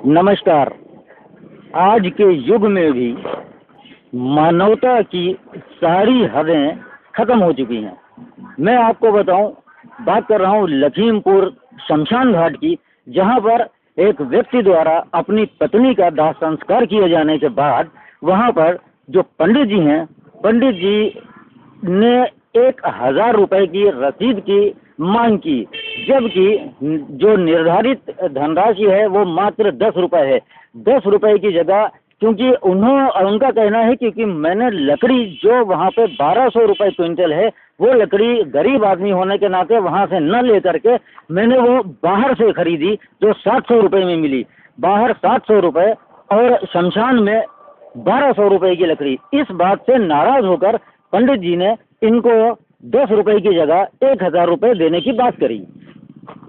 नमस्कार। आज के युग में भी मानवता की सारी हदें खत्म हो चुकी हैं। मैं आपको बताऊं, बात कर रहा हूं लखीमपुर शमशान घाट की, जहां पर एक व्यक्ति द्वारा अपनी पत्नी का दाह संस्कार किए जाने के बाद वहां पर जो पंडित जी हैं, पंडित जी ने 1,000 रुपए की रसीद की मांग की, जबकि जो निर्धारित धनराशि है वो मात्र 10 रुपए है। 10 रुपए की जगह, क्योंकि उनका कहना है क्योंकि मैंने लकड़ी जो वहाँ पे 1200 रुपए क्विंटल है, वो लकड़ी गरीब आदमी होने के नाते वहाँ से न ले करके मैंने वो बाहर से खरीदी जो 700 रुपए में मिली। बाहर 700 रुपए और शमशान में 1200 रुपए की लकड़ी। इस बात से नाराज होकर पंडित जी ने इनको 10 रुपए की जगह 1,000 रुपए देने की बात करी।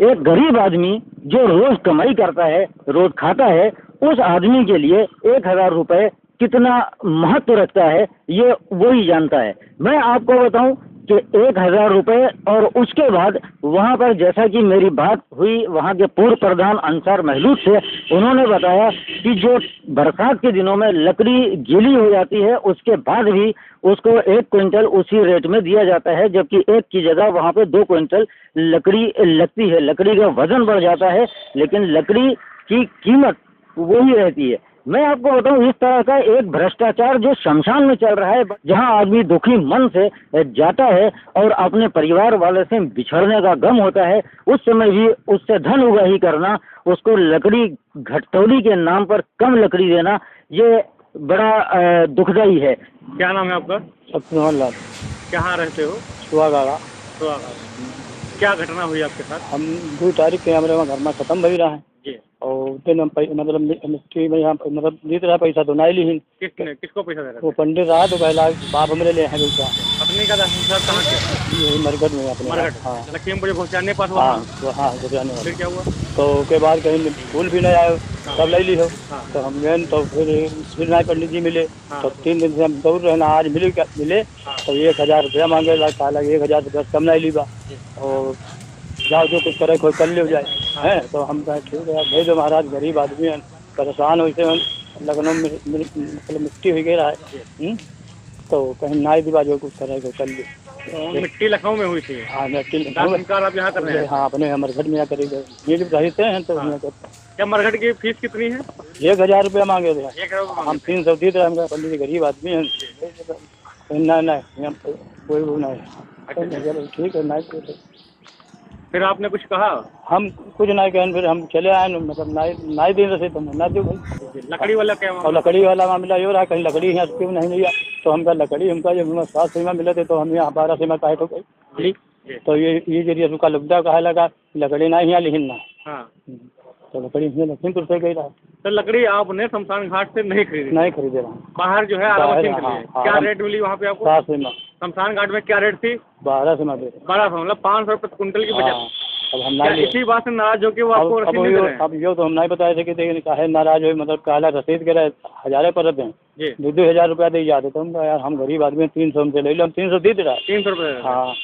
एक गरीब आदमी जो रोज कमाई करता है, रोज खाता है, उस आदमी के लिए 1,000 रुपए कितना महत्व रखता है ये वही जानता है। मैं आपको बताऊं कि 1,000 रुपए, और उसके बाद वहां पर जैसा कि मेरी बात हुई वहां के पूर्व प्रधान अंसार महलूद से, उन्होंने बताया कि जो बरसात के दिनों में लकड़ी गीली हो जाती है उसके बाद भी उसको 1 क्विंटल उसी रेट में दिया जाता है, जबकि 1 की जगह वहां पे 2 क्विंटल लकड़ी लगती है। लकड़ी का वजन बढ़ जाता है लेकिन लकड़ी की कीमत वही रहती है। मैं आपको बताऊं, इस तरह का एक भ्रष्टाचार जो शमशान में चल रहा है, जहां आदमी दुखी मन से जाता है और अपने परिवार वाले से बिछड़ने का गम होता है, उस समय भी उससे धन उगाही करना, उसको लकड़ी घटतौली के नाम पर कम लकड़ी देना, ये बड़ा दुखदाई है। क्या नाम है आपका? सत्यनारायण लाल। कहाँ रहते हो? सुहागाड़ा। क्या घटना हुई आपके साथ? हम 2 तारीख के हमारे वहाँ घर में खत्म भई रहा है जी। और दिन हम मतलब मिट्टी में यहाँ मतलब जीत रहा पैसा तो नहीं ली। किसको पैसा दे रहे वो पंडित रहा तो कहला बाप हमरे ले हैं पैसा। पत्नी का दाह संस्कार कहाँ किया? यही मरघट में अपने। मरघट। हाँ, लखीमपुर पहुँचाने पास हुआ? हाँ गुजराने वाले। फिर क्या हुआ? तो उसके बाद कहीं फूल भी नहीं आए, तब ले ली हो। हाँ। तो हम गए तो फिर नहीं पंडित जी मिले। हाँ। तो 3 दिन से हम दौड़ रहे ना, आज मिले तो 1,000 रुपया मांगे, कहा 1,000 रुपया कम नहीं ली बा, और जाओ जो कुछ करे कोई कर ले जाए है। तो हम कहे ठीक है भेज दो महाराज, गरीब आदमी है, परेशान हो, लखनऊ में मतलब मिट्टी हो गया है। तो कहीं नाई दिवा जो कुछ करे कोई कर ले। तो मिट्टी लखनऊ में हुई थी? हाँ मिट्टी संस्कार आप यहाँ कर रहे हैं? हाँ अपने मरघट में यहाँ करेंगे, ये जब रहते हैं तो यहाँ करते हैं। क्या मरघट की फीस कितनी है? 1,000 रुपया मांगे थे। 1,000 हम 300 दे रहे हैं, पंडित जी गरीब आदमी हैं। नहीं कोई वो नहीं। ठीक है नहीं। फिर आपने कुछ कहा? हम कुछ नहीं कहें, फिर हम चले आए, मतलब नहीं दिन रहे तो ना दो भाई। लकड़ी वाला क्या? और लकड़ी वाला मामला ये रहा, कहीं लकड़ी यहाँ क्यों नहीं लिया, तो हमका लकड़ी हमका जब 7 सीमा मिले थे तो हम यहाँ 12 सीमा काहे तो गई। तो ये जरिए उसका लुब्धा कहा लगा लकड़ी ना यहाँ लिखना। हाँ। तो लकड़ी यहाँ लखीमपुर से गई रहा। तो लकड़ी आपने शमशान घाट से नहीं खरीदे रहा, बाहर जो है आरावती के लिए? क्या रेट मिली वहाँ पे आपको? 7 सीमा। शमशान घाट में क्या रेट थी? 12 सीमा दे। 1200 मतलब 500 रुपये कुंटल की बचत। अब हम ना इसी बात से नाराज हो के वो आपको रसीद नहीं दे रहे हैं? अब यो तो हम नहीं बताए थे कि देखिए काहे नाराज हो, मतलब काला रसीद के रहे 1000 पर दें, 2,000 रुपया दे जाते। तो हम यार हम गरीब आदमी 300 हमसे ले लो, हम 300 दे रहा। 300 रुपये? हाँ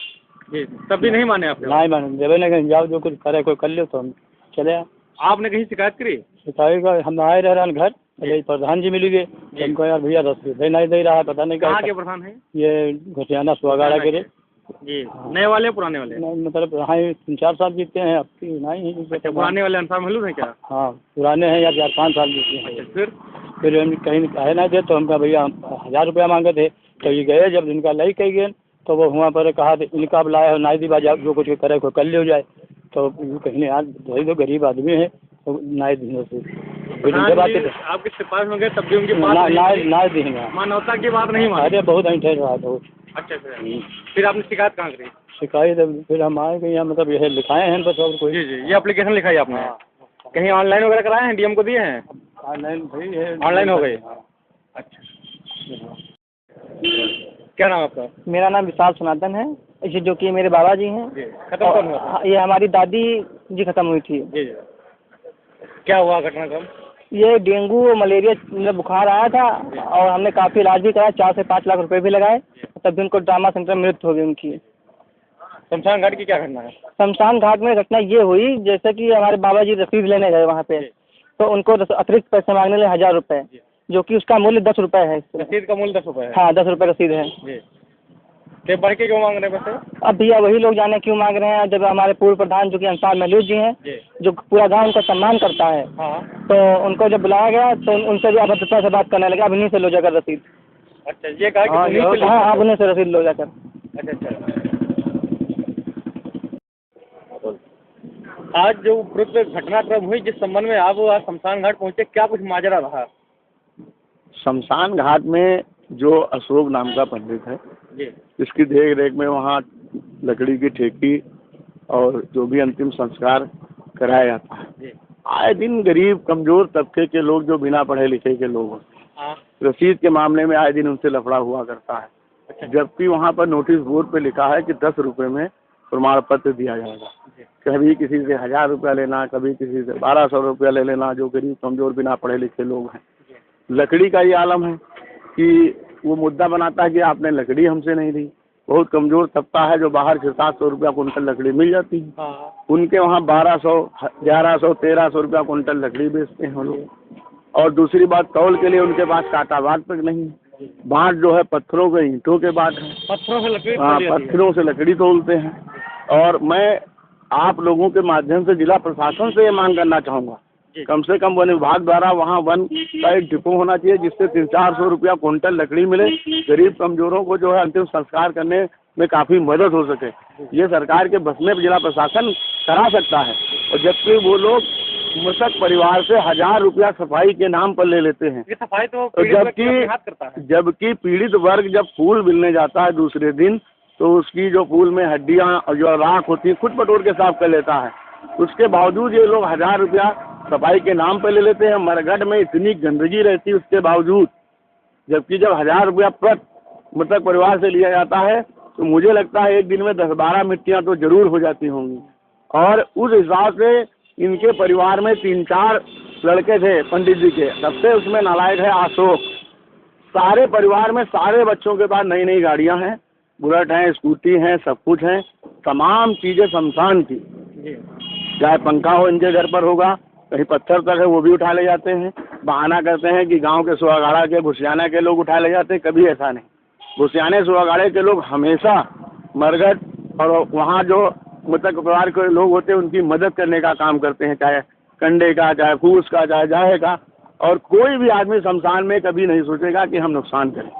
जी। तब भी नहीं माने आपने? नहीं माने, देवे नहीं, जाओ जो कुछ करे कोई कर लो। तो हम चले आए। आपने कहीं शिकायत करी? शिकायत का हम आए रह रहे घर, प्रधान जी मिली गए, हमको यार भैया रसीद नहीं दे रहा है, पता नहीं कहाँ के प्रधान है? ये घोटियाना सुहागाड़ा के जी। नए वाले पुराने वाले? मतलब हाँ 3-4 साल जीते हैं, अब की नहीं है। अच्छा, पुराने वाले अंसार महलूद हैं क्या? हाँ पुराने हैं या 4-5 साल जीते हैं। अच्छा, फिर हम कहीं कहे ना थे तो हमका भैया 1,000 रुपया मांगे थे। तो ये गए, जब इनका लई कही गए तो वो वहाँ पर कहा इनका अब लाया नाई दिवा जाओ जो कुछ करे कोई कर ले जाए। तो कहीं यार वही तो गरीब आदमी है तो नाई दिन से आपके सिफारिश में गए तब भी उनकी बात नाई देंगे, मानवता की बात नहीं मानी? अरे बहुत ठहर रहा था। अच्छा। फिर आपने शिकायत कहाँ करी? शिकायत फिर हम आए यहाँ, मतलब यह लिखाए हैं बस और कोई। जी। ये एप्लीकेशन लिखाई आपने? कहीं ऑनलाइन वगैरह कराए हैं? डीएम को दिए हैं? ऑनलाइन भाई है, ऑनलाइन हो गई। अच्छा। क्या नाम आपका? मेरा नाम विशाल सनातन है। इसे जो कि मेरे बाबा जी हैं। खत्म कौन हुआ? ये हमारी दादी जी खत्म हुई थी। जी। क्या हुआ घटनाक्रम? ये डेंगू और मलेरिया मतलब बुखार आया था और हमने काफ़ी इलाज भी कराया, 4 से 5 लाख रुपए भी लगाए, तब भी उनको ट्रामा सेंटर में मृत्यु हो गई उनकी। शमशान घाट की क्या घटना है? शमशान घाट में घटना ये हुई, जैसे कि हमारे बाबा जी रसीद लेने गए वहाँ पे, तो उनको अतिरिक्त पैसे मांगने लगे 1000 रुपये, जो कि उसका मूल्य 10 रुपये है। रसीद का मूल्य 10 रुपये है। हाँ 10 रुपये रसीद है। जी, तो बढ़ के क्यों मांग रहे हैं पैसे? अब भैया वही लोग जाने क्यों मांग रहे हैं। जब हमारे पूर्व प्रधान जो कि अंसार महलूद जी हैं, जो पूरा गांव उनका सम्मान करता है, हाँ, तो उनको जब बुलाया गया तो उनसे भी अभद्रता से बात करने लगे, अब इन्हीं से लो जाकर रसीद। अच्छा, ये कहा कि उन्हीं से हाँ आप उन्हीं से रसीद लो जाकर। अच्छा। आज जो उपरोक्त घटनाक्रम हुई, जिस संबंध में आप आज शमशान घाट पहुंचे, क्या कुछ माजरा रहा? शमशान घाट में जो अशोक नाम का पंडित है, इसकी देख रेख में वहाँ लकड़ी की ठेकी और जो भी अंतिम संस्कार कराया जाता है। आए दिन गरीब कमजोर तबके के लोग जो बिना पढ़े लिखे के लोग होते हैं, रसीद के मामले में आए दिन उनसे लफड़ा हुआ करता है। जबकि वहाँ पर नोटिस बोर्ड पे लिखा है कि 10 रुपये में प्रमाण पत्र दिया जाएगा। कभी किसी से 1000 रुपया लेना, कभी किसी से 1200 रुपया ले लेना, जो गरीब कमजोर बिना पढ़े लिखे लोग हैं। लकड़ी का ये आलम है कि वो मुद्दा बनाता है कि आपने लकड़ी हमसे नहीं दी। बहुत कमजोर तबका है जो बाहर 600-700 रुपया कुंटल लकड़ी मिल जाती है, उनके वहाँ 1200, 1100, 1300 रुपया कुंटल लकड़ी बेचते हैं वो लोग। और दूसरी बात, तौल के लिए उनके पास कांटा बाट तक नहीं है। बाट जो है पत्थरों के, ईंटों के बाट है, पत्थरों से लकड़ी। हाँ, पत्थरों से लकड़ी तोलते हैं। और मैं आप लोगों के माध्यम से जिला प्रशासन से ये मांग करना चाहूँगा, कम से कम वन विभाग द्वारा वहाँ वन का एक डिपो होना चाहिए, जिससे 300-400 रुपया कुंटल लकड़ी मिले। गरीब कमजोरों को जो है अंतिम संस्कार करने में काफ़ी मदद हो सके। ये सरकार के बस में जिला प्रशासन करा सकता है। और जबकि वो लोग मृतक परिवार से 1000 रुपया सफाई के नाम पर ले लेते हैं। ये सफाई तो जबकि पीड़ित वर्ग जब फूल मिलने जाता है दूसरे दिन, तो उसकी जो फूल में हड्डियाँ और जो राख होती है खुद बटोर के साफ कर लेता है। उसके बावजूद ये लोग 1000 रुपया सफाई के नाम पर ले लेते हैं। मरघट में इतनी गंदगी रहती है उसके बावजूद, जबकि जब 1000 रुपया प्रति मृतक परिवार से लिया जाता है, तो मुझे लगता है एक दिन में 10-12 मिट्टियाँ तो जरूर हो जाती होंगी। और उस हिसाब से इनके परिवार में 3-4 लड़के थे पंडित जी के, सबसे उसमें नालायक है अशोक। सारे परिवार में सारे बच्चों के पास नई नई गाड़ियाँ हैं, बुलेट हैं, स्कूटी हैं, सब कुछ हैं, तमाम चीज़ें शमशान की। चाहे पंखा हो इनके घर पर होगा, कहीं पत्थर तक है वो भी उठा ले जाते हैं। बहाना करते हैं कि गांव के सुहागाड़ा के, भुसियाना के लोग उठा ले जाते हैं, कभी ऐसा नहीं। भुसियाने सुहागाड़े के लोग हमेशा मरघट और वहाँ जो मृतक परिवार के लोग होते हैं उनकी मदद करने का काम करते हैं, चाहे कंडे का, चाहे फूस का, चाहे जाहे का। और कोई भी आदमी शमशान में कभी नहीं सोचेगा कि हम नुकसान करें।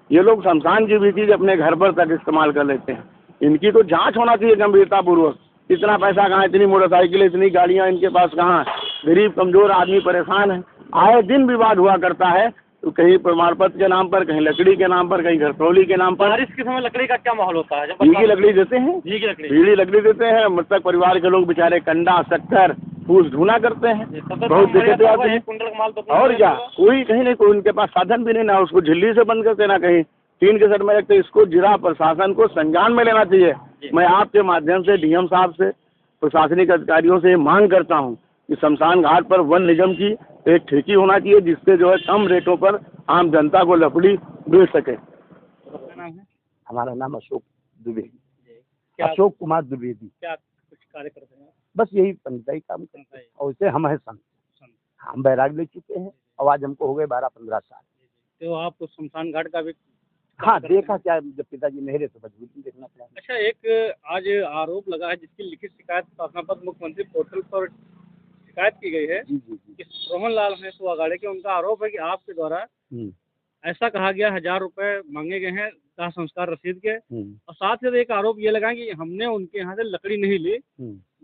ये लोग शमशान की भी चीज़ अपने घर पर तक इस्तेमाल कर लेते हैं। इनकी तो जांच होना चाहिए गंभीरतापूर्वक। इतना पैसा कहाँ, इतनी मोटरसाइकिल, इतनी गाड़ियाँ इनके पास कहाँ है? गरीब कमजोर आदमी परेशान है। आए दिन विवाद हुआ करता है, तो कहीं प्रमाण पत्र के नाम पर, कहीं लकड़ी के नाम पर, कहीं घरतौली के नाम पर। बारिश के समय लकड़ी का क्या माहौल होता है? बीड़ी लकड़ी देते हैं, बीड़ी लकड़ी देते हैं। मृतक परिवार के लोग बेचारे कंडा, शक्कर, फूस ढूंढा करते हैं, बहुत दिक्कतें आती हैं। और क्या, कोई कहीं नहीं, कोई उनके पास साधन भी नहीं, ना उसको झिल्ली से बंद करते, ना कहीं टीन के सेट में रखते। इसको जिला प्रशासन को संज्ञान में लेना चाहिए। मैं आपके माध्यम से डीएम साहब से, प्रशासनिक अधिकारियों से मांग करता हूँ कि शमशान घाट पर वन निगम की एक ठेकी होना चाहिए, जिससे जो है कम रेटों पर आम जनता को लकड़ी मिल सके। हमारा नाम अशोक द्विवेदी, अशोक कुमार द्विवेदी। क्या कुछ कार्य करते हैं? बस यही पंचायती काम करते हैं। और इससे हम हैं संत, हम बैराग ले चुके हैं और आज हमको हो गए 12-15 साल। तो आप शमशान घाट का भी हाँ देखा, क्या जब पिताजी नहीं रहे तो मजबूरी देखना पड़ा। अच्छा, एक आज आरोप लगा है जिसकी लिखित शिकायत शासनापद मुख्यमंत्री पोर्टल पर शिकायत की गई है। जी जी जी। रोहन लाल है सुहागाड़े के, उनका आरोप है कि आपके द्वारा ऐसा कहा गया 1000 रुपए मांगे गए हैं दाह संस्कार रसीद के। और साथ ही एक आरोप ये लगा कि हमने उनके यहाँ से लकड़ी नहीं ली।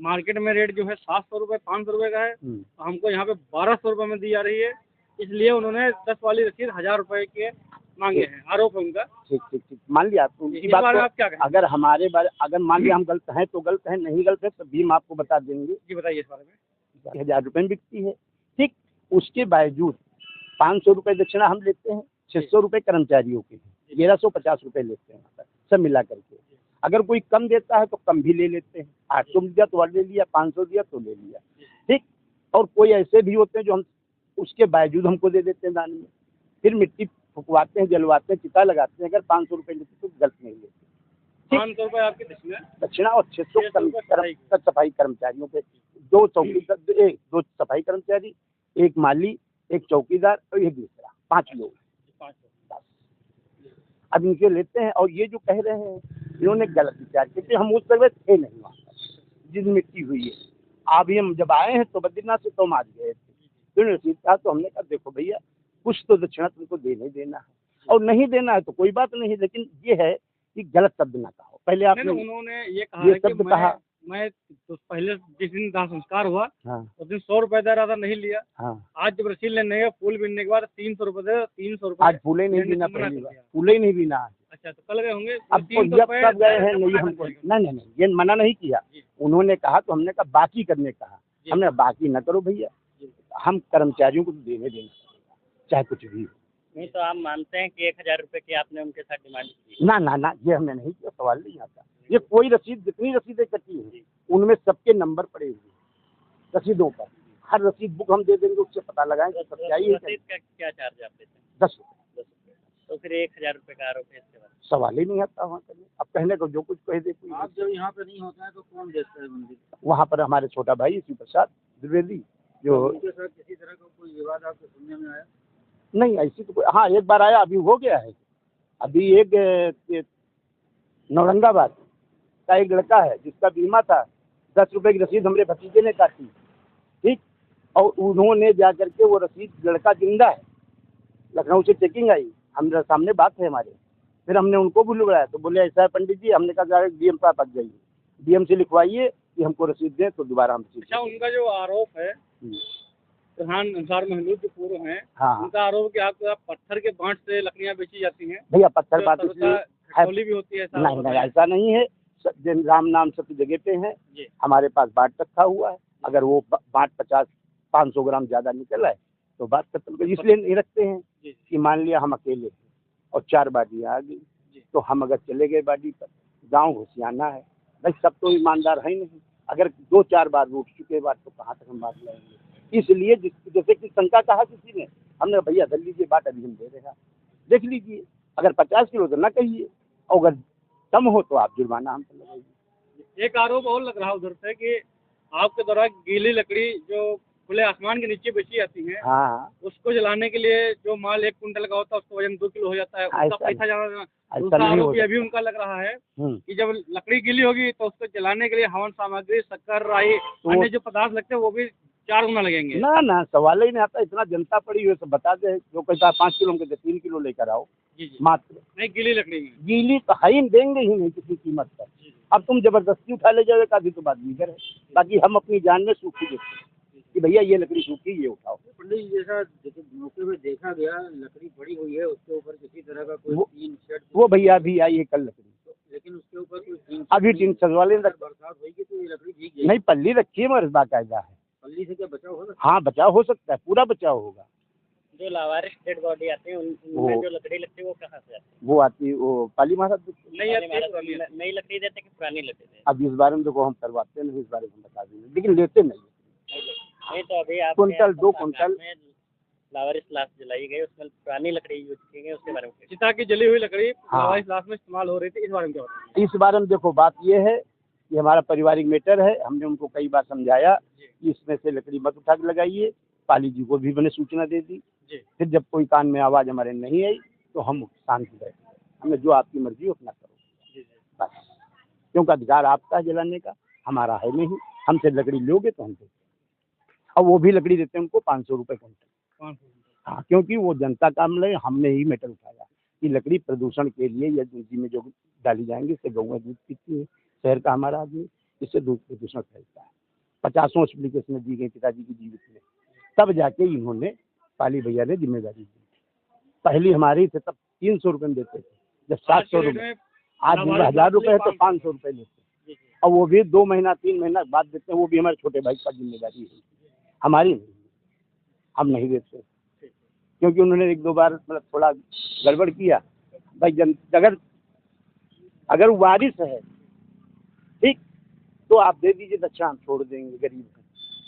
मार्केट में रेट जो है 700 रुपये, 500 रुपये का है, हमको यहाँ पे 1200 रुपये में दी जा रही है, इसलिए उन्होंने 10 वाली रसीद 1000 रुपये के मांगे हैं। आरोप है उनका। ठीक ठीक ठीक, मान लिया उनकी बात। आप क्या कहें? अगर हमारे बारे, अगर मान लिया हम गलत हैं तो गलत हैं, नहीं गलत है तो भी हम आपको बता देंगे। जी बताइए इस बारे में। 1000 रुपये में बिकती है, ठीक। उसके बावजूद 500 रुपये दक्षिणा हम लेते हैं, 600 रुपये कर्मचारियों के, 1150 रुपये लेते हैं सब मिला करके। अगर कोई कम देता है तो कम भी ले लेते हैं, 800 दिया तो ले लिया, 500 दिया तो ले लिया, ठीक। और कोई ऐसे भी होते हैं जो हम उसके बावजूद हमको दे देते हैं दान में, फिर मिट्टी फुकवाते हैं, जलवाते हैं, चिता लगाते हैं। अगर 500 रुपये लेते तो गलत नहीं लेते। 500 रुपये आपकी दक्षिणा और 600 सफाई कर्मचारियों पे, 2 सफाई कर्मचारी, एक माली, एक चौकीदार और एक दूसरा, 5 लोग। अब इनके लेते हैं और ये जो कह रहे हैं इन्होंने गलत विचार क्योंकि हम उस समय थे नहीं वहाँ पर जिस मिट्टी हुई है। अभी हम जब आए हैं तो बद्रीनाथ से तो हम आज गए थे, तो रसीद था तो हमने कहा देखो भैया कुछ तो दक्षिणा तुमको देना ही देना है और नहीं देना है तो कोई बात नहीं, लेकिन ये है कि गलत शब्द ना कहो। पहले आपने उन्होंने ये कहा है कि शब्द कहा, मैं तो पहले जिस दिन दाह संस्कार हुआ हाँ उस दिन 100 रुपए दे रहा था, नहीं लिया। हाँ, आज जब रसीद लेने गए फूल बीनने के बाद 300 रुपए दे, 300 रुपए आज फूले नहीं बीना, पहली बार फूले ही नहीं बीना। अच्छा, तो कल गए होंगे अब तो जब कब गए हैं नहीं हमको, नहीं, ये मना नहीं किया। उन्होंने कहा तो हमने कहा बाकी करने कहा, हमने बाकी न करो भैया, हम कर्मचारियों को तो देने देना चाहे कुछ भी। नहीं तो आप मानते हैं कि 1000 रुपए की आपने उनके साथ डिमांड की? ना, ये हमने नहीं किया, सवाल नहीं आता। ये कोई रसीद, जितनी रसीदें कटी हैं उनमें सबके नंबर पड़े हुए हैं रसीदों पर, हर रसीद बुक हम दे देंगे, उससे पता लगाएंगे सच्चाई है। रसीद का क्या चार्ज आप देते हैं? 10 रुपये। तो फिर 1000 रुपए का आरोप है इसके बाद? सवाल ही नहीं आता वहाँ करने। अब कहने को जो कुछ कह दे कोई। आप जब यहाँ पे नहीं होता है तो कौन देखता है मंदिर? वहाँ पर हमारे छोटा भाई शिव प्रसाद द्विवेदी जो, उनके साथ किसी तरह का कोई विवाद आपको सुनने में आया? नहीं ऐसी तो कोई, हाँ एक बार आया, अभी हो गया है। अभी एक नौरंगाबाद का एक लड़का है जिसका बीमा था, 10 रुपए की रसीद हमरे भतीजे ने काटी, ठीक, और उन्होंने जा करके वो रसीद, लड़का जिंदा है, लखनऊ से चेकिंग आई, हमारे सामने बात है हमारे, फिर हमने उनको भी बुलाया तो बोले ऐसा है पंडित जी, हमने कहा डीएम साहब आ जाइए, डीएम से लिखवाइए कि हमको रसीद दें तो दोबारा हम। अच्छा, उनका जो आरोप है प्रधान अंसार महमूद जो पूर्व हैं, हाँ, उनका आरोप है कि आपको पत्थर के बांट से लकड़ियां बेची जाती हैं। भैया पत्थर बात खटौली भी होती है, नहीं, ऐसा नहीं है। राम नाम सत्य जगह पे है, हमारे पास बाट रखा हुआ है, अगर वो बाट 500 ग्राम ज्यादा निकल आए तो बात खत्म। इसलिए नहीं रखते हैं कि मान लिया हम अकेले हैं और 4 बाडियाँ आ गई तो हम अगर चले गए बाडी पर, गाँव घुसियाना है भाई, सब तो ईमानदार है नहीं, अगर 2-4 बार रूट चुके बात तो कहाँ तक हम बात लाएंगे। इसलिए जैसे कि शंका कहा किसी ने, हमने भैया धर लीजिए बाट, अभी हम दे रहे हैं, देख लीजिए, अगर 50 किलो तो ना कहिए, और अगर कम हो तो आप जुर्माना हम पर लगाइए। एक आरोप और लग रहा उधर से कि आपके द्वारा गीली लकड़ी जो खुले आसमान के नीचे बेची जाती है, हाँ, उसको जलाने के लिए जो माल 1 कुंटल का होता है उसका वजन 2 किलो हो जाता है, उसका पैसा ज्यादा। दूसरा आरोप ये भी उनका लग रहा है कि जब लकड़ी गीली होगी तो उसको जलाने के लिए हवन सामग्री, शक्कर, राई, अन्य जो पदार्थ लगते हैं वो भी 4 गुना लगेंगे। ना, सवाल ही नहीं आता, इतना जनता पड़ी हुई, सब बता दे, जो कहता है 5 किलो, हम कहते 3 किलो लेकर आओ मात्र। नहीं, गीली लकड़ी गीली तो है ही, देंगे ही नहीं किसी कीमत पर। अब तुम जबरदस्ती उठा ले जाओगे काफी तो बात दीगर है, बाकी हम अपनी जान में सूखी देते हैं कि भैया ये लकड़ी सूखी, ये उठाओ। पंडित जी, जैसा मौके पे देखा गया लकड़ी पड़ी हुई है, उसके ऊपर किसी तरह का कोई टीन शेड, वो भैया अभी आई है कल लकड़ी, लेकिन उसके ऊपर कोई टीन, अभी टीन सजवाले बरसात होगी तो ये लकड़ी भीग जाएगी। नहीं, पल्ली रखी है मगर बाकायदा है। पल्ली से क्या बचाव होगा? हाँ, बचाव हो सकता है, पूरा बचाव होगा। जो लावारिस डेड बॉडी आती है उनमें जो लकड़ी लगती है वो कहाँ से आती है? वो आती है, वो पाली महाराज नई लकड़ी देते कि पुरानी लकड़ी देते? अब इस बारे में देखो हम करवाते नहीं, इस बारे में बता देंगे, लेकिन लेते नहीं। नहीं तो अभी आप कुंटल 2 कुंटल लावारिस लाश जलाई गई, उसमें पुरानी लकड़ी यूज की गई, उसके बारे में? चिता की जली हुई लकड़ी हाँ, लावारिस लाश में इस्तेमाल हो रही थी, इस बारे में क्या बताएं? इस बारे में देखो बात ये है कि हमारा पारिवारिक मैटर है, हमने उनको कई बार समझाया कि इसमें से लकड़ी मत उठा के लगाइए, पाली जी को भी मैंने सूचना दे दी। फिर जब कोई कान में आवाज़ हमारे नहीं आई तो हम शांति बैठे, हमें जो आपकी मर्जी हो अपना करो बस, क्योंकि अधिकार आपका है जलाने का, हमारा है नहीं। हमसे लकड़ी लोगे तो हम देते, और वो भी लकड़ी देते हैं उनको 500 रुपये कुंटल। हाँ, क्योंकि वो जनता का मामला है, हमने ही मैटर उठाया कि लकड़ी प्रदूषण के लिए या दूधी में जो डाली जाएंगी, इससे गौएं दूध पीती है, शहर का हमारा आदमी, इससे दूध प्रदूषण फैलता है। 50 एप्लीकेशन दी गई पिताजी की जीवित में, तब जाके इन्होंने पाली भैया ने जिम्मेदारी दी। पहली हमारी थे तब 300 रुपये में देते थे, जब 700 रुपये, आज 1000 रुपये है तो 500 रुपये लेते हैं, और वो भी 2 महीना 3 महीना बाद देते हैं, वो भी हमारे छोटे भाई का जिम्मेदारी है, हमारी नहीं, हम नहीं देते, क्योंकि उन्होंने 1-2 बार मतलब थोड़ा गड़बड़ किया भाई। अगर वारिस है ठीक तो आप दे दीजिए, दक्षिणा हम छोड़ देंगे गरीब को,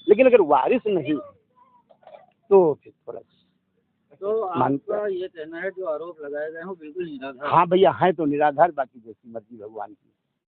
लेकिन अगर वारिस नहीं तो फिर थोड़ा। तो आपका ये कहना है जो आरोप लगाए गए हैं वो बिल्कुल निराधार? हाँ भैया, है तो निराधार, बाकी जैसी मर्जी भगवान की।